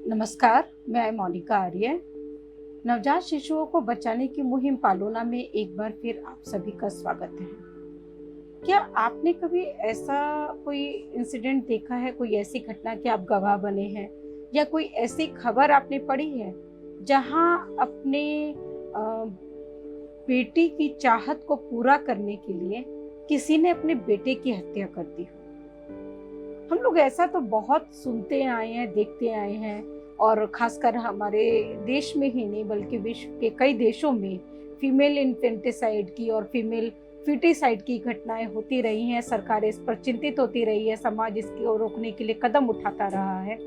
नमस्कार, मैं मोनिका आर्य। नवजात शिशुओं को बचाने की मुहिम पालोना में एक बार फिर आप सभी का स्वागत है। क्या आपने कभी ऐसा कोई इंसिडेंट देखा है, कोई ऐसी घटना कि आप गवाह बने हैं या कोई ऐसी खबर आपने पढ़ी है जहां अपने बेटी की चाहत को पूरा करने के लिए किसी ने अपने बेटे की हत्या कर दी हो? हम लोग ऐसा तो बहुत सुनते आए हैं, देखते आए हैं और खासकर हमारे देश में ही नहीं बल्कि विश्व के कई देशों में फीमेल इन्फेंटिसाइड की और फीमेल फीटिसाइड की घटनाएं होती रही हैं। सरकार इस पर चिंतित होती रही है, समाज इसको रोकने के लिए कदम उठाता रहा है।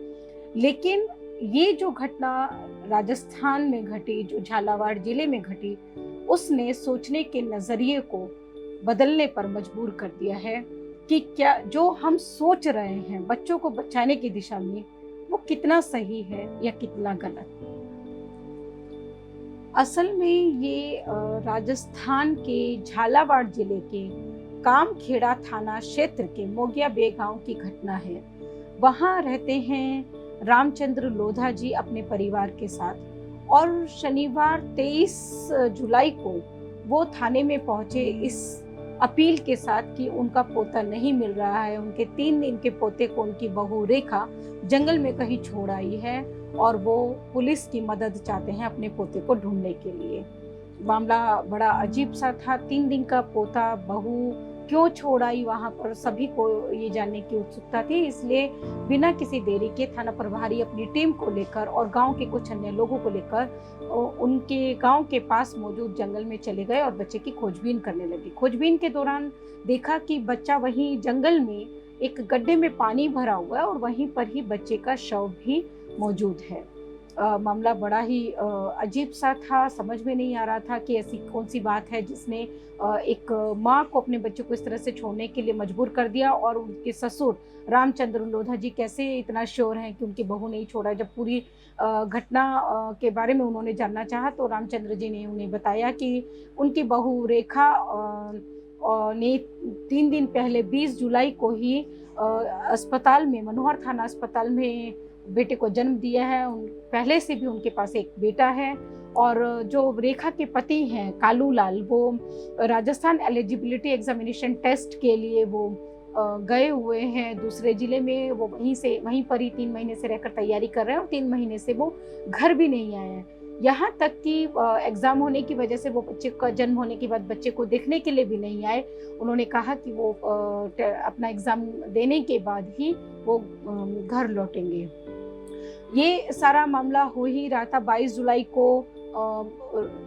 लेकिन ये जो घटना राजस्थान में घटी, जो झालावाड़ जिले में घटी, उसने सोचने के नजरिए को बदलने पर मजबूर कर दिया है कि क्या जो हम सोच रहे हैं बच्चों को बचाने की दिशा में वो कितना सही है या कितना गलत। असल में ये राजस्थान के झालावाड़ जिले के कामखेड़ा थाना क्षेत्र के मोगिया बे गांव की घटना है। वहां रहते हैं रामचंद्र लोधा जी अपने परिवार के साथ और शनिवार 23 जुलाई को वो थाने में पहुंचे इस अपील के साथ कि उनका पोता नहीं मिल रहा है। उनके 3 दिन के पोते को उनकी बहू रेखा जंगल में कहीं छोड़ आई है और वो पुलिस की मदद चाहते हैं अपने पोते को ढूंढने के लिए। मामला बड़ा अजीब सा था। 3 दिन का पोता बहू क्यों छोड़ आई, वहां पर सभी को ये जानने की उत्सुकता थी। इसलिए बिना किसी देरी के थाना प्रभारी अपनी टीम को लेकर और गांव के कुछ अन्य लोगों को लेकर उनके गांव के पास मौजूद जंगल में चले गए और बच्चे की खोजबीन करने लगे। खोजबीन के दौरान देखा कि बच्चा वहीं जंगल में एक गड्ढे में पानी भरा हुआ है और वहीं पर ही बच्चे का शव भी मौजूद है। मामला बड़ा ही अजीब सा था। समझ में नहीं आ रहा था कि ऐसी कौन सी बात है जिसने एक माँ को अपने बच्चे को इस तरह से छोड़ने के लिए मजबूर कर दिया और उनके ससुर रामचंद्र लोधा जी कैसे इतना श्योर हैं कि उनकी बहू नहीं छोड़ा। जब पूरी घटना के बारे में उन्होंने जानना चाहा तो रामचंद्र जी ने उन्हें बताया कि उनकी बहू रेखा ने 3 दिन पहले 20 जुलाई को ही अस्पताल में, मनोहर थाना अस्पताल में बेटे को जन्म दिया है। पहले से भी उनके पास एक बेटा है और जो रेखा के पति हैं कालू लाल, वो राजस्थान एलिजिबिलिटी एग्जामिनेशन टेस्ट के लिए वो गए हुए हैं दूसरे जिले में। वो वहीं पर ही 3 महीने से रहकर तैयारी कर रहे हैं और 3 महीने से वो घर भी नहीं आए हैं। यहाँ तक कि एग्ज़ाम होने की वजह से वो बच्चे का जन्म होने के बाद बच्चे को देखने के लिए भी नहीं आए। उन्होंने कहा कि वो अपना एग्ज़ाम देने के बाद ही वो घर लौटेंगे। ये सारा मामला हो ही रहा था। 22 जुलाई को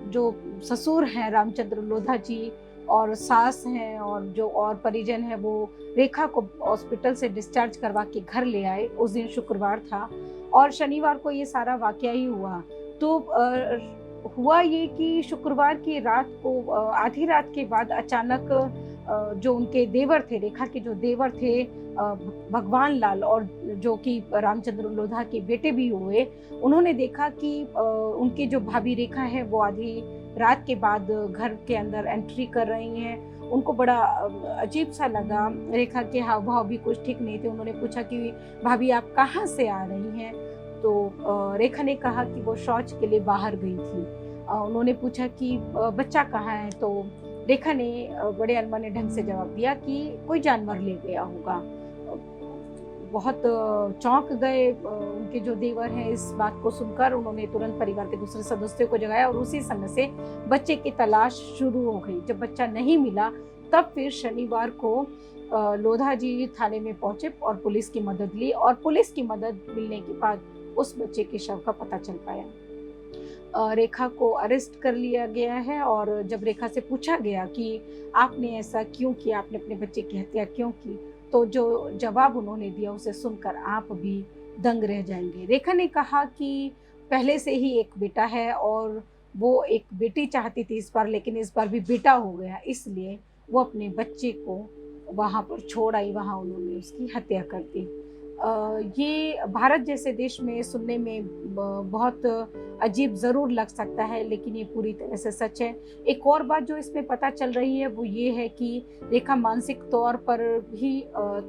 जो ससुर हैं रामचंद्र लोधा जी और सास हैं और जो और परिजन हैं वो रेखा को हॉस्पिटल से डिस्चार्ज करवा के घर ले आए। उस दिन शुक्रवार था और शनिवार को ये सारा वाकया ही हुआ। तो हुआ ये कि शुक्रवार की रात को आधी रात के बाद अचानक जो उनके देवर थे, रेखा के जो देवर थे भगवान लाल और जो कि रामचंद्र लोधा के बेटे भी हुए, उन्होंने देखा कि उनकी जो भाभी रेखा है वो आधी रात के बाद घर के अंदर एंट्री कर रही हैं। उनको बड़ा अजीब सा लगा। रेखा के हाव भाव भी कुछ ठीक नहीं थे। उन्होंने पूछा कि भाभी आप कहाँ से आ रही हैं? तो रेखा ने कहा कि वो शौच के लिए बाहर गई थी। उन्होंने पूछा कि बच्चा कहाँ है? तो रेखा ने बड़े अनमने ढंग से जवाब दिया कि कोई जानवर ले गया होगा। बहुत चौंक गए उनके जो देवर हैं इस बात को सुनकर। उन्होंने तुरंत परिवार के दूसरे सदस्यों को जगाया और उसी समय से बच्चे की तलाश शुरू हो गई। जब बच्चा नहीं मिला तब फिर शनिवार को लोधा जी थाने में पहुंचे और पुलिस की मदद ली और पुलिस की मदद मिलने के बाद उस बच्चे के शव का पता चल पाया। रेखा को अरेस्ट कर लिया गया है और जब रेखा से पूछा गया कि आपने ऐसा क्यों किया, आपने अपने बच्चे की हत्या क्यों की, तो जो जवाब उन्होंने दिया उसे सुनकर आप भी दंग रह जाएंगे। रेखा ने कहा कि पहले से ही एक बेटा है और वो एक बेटी चाहती थी इस बार, लेकिन इस बार भी बेटा हो गया, इसलिए वो अपने बच्चे को वहाँ पर छोड़ आई, वहाँ उन्होंने उसकी हत्या कर दी। ये भारत जैसे देश में सुनने में बहुत अजीब ज़रूर लग सकता है, लेकिन ये पूरी तरह से सच है। एक और बात जो इसमें पता चल रही है वो ये है कि रेखा मानसिक तौर पर भी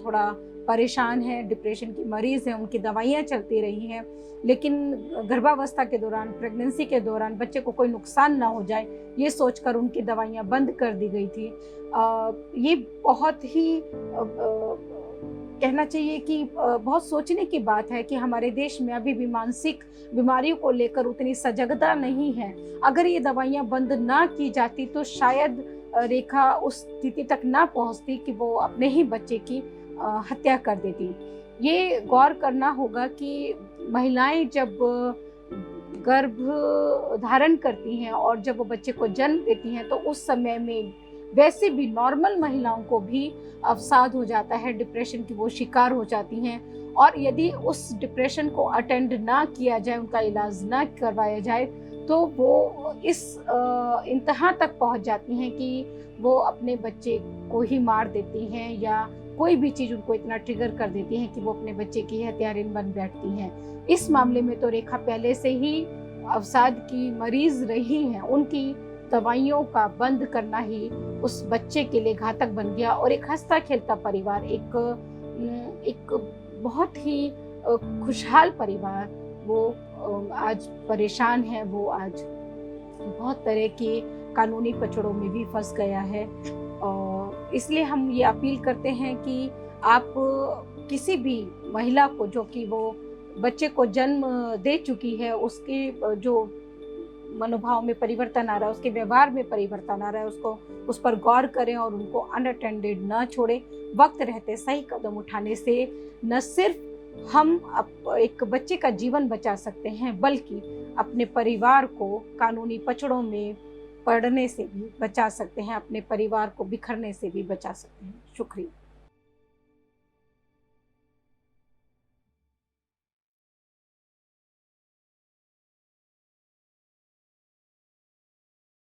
थोड़ा परेशान है, डिप्रेशन की मरीज़ है, उनकी दवाइयाँ चलती रही हैं, लेकिन गर्भावस्था के दौरान, प्रेगनेंसी के दौरान बच्चे को कोई नुकसान ना हो जाए, ये सोचकर उनकी दवाइयाँ बंद कर दी गई थी। ये बहुत ही कहना चाहिए कि बहुत सोचने की बात है कि हमारे देश में अभी भी मानसिक बीमारियों को लेकर उतनी सजगता नहीं है। अगर ये दवाइयाँ बंद ना की जाती तो शायद रेखा उस स्थिति तक ना पहुँचती कि वो अपने ही बच्चे की हत्या कर देती। ये गौर करना होगा कि महिलाएं जब गर्भ धारण करती हैं और जब वो बच्चे को जन्म देती हैं तो उस समय में वैसे भी नॉर्मल महिलाओं को भी अवसाद हो जाता है, डिप्रेशन की वो शिकार हो जाती हैं। और यदि उस डिप्रेशन को अटेंड ना किया जाए, उनका इलाज ना करवाया जाए, तो वो इस इंतहा तक पहुंच जाती हैं कि वो अपने बच्चे को ही मार देती हैं या कोई भी चीज़ उनको इतना ट्रिगर कर देती हैं कि वो अपने बच्चे की हत्यारिन बन बैठती हैं। इस मामले में तो रेखा पहले से ही अवसाद की मरीज रही हैं, उनकी दवाइयों का बंद करना ही उस बच्चे के लिए घातक बन गया और एक हंसता खेलता परिवार, एक बहुत ही खुशहाल परिवार वो आज परेशान है, वो आज बहुत तरह के कानूनी पचड़ों में भी फंस गया है। और इसलिए हम ये अपील करते हैं कि आप किसी भी महिला को जो कि वो बच्चे को जन्म दे चुकी है, उसके जो मनोभाव में परिवर्तन आ रहा है, उसके व्यवहार में परिवर्तन आ रहा है, उसको उस पर गौर करें और उनको अनअटेंडेड न छोड़ें। वक्त रहते सही कदम उठाने से न सिर्फ हम एक बच्चे का जीवन बचा सकते हैं, बल्कि अपने परिवार को कानूनी पचड़ों में पड़ने से भी बचा सकते हैं, अपने परिवार को बिखरने से भी बचा सकते हैं। शुक्रिया।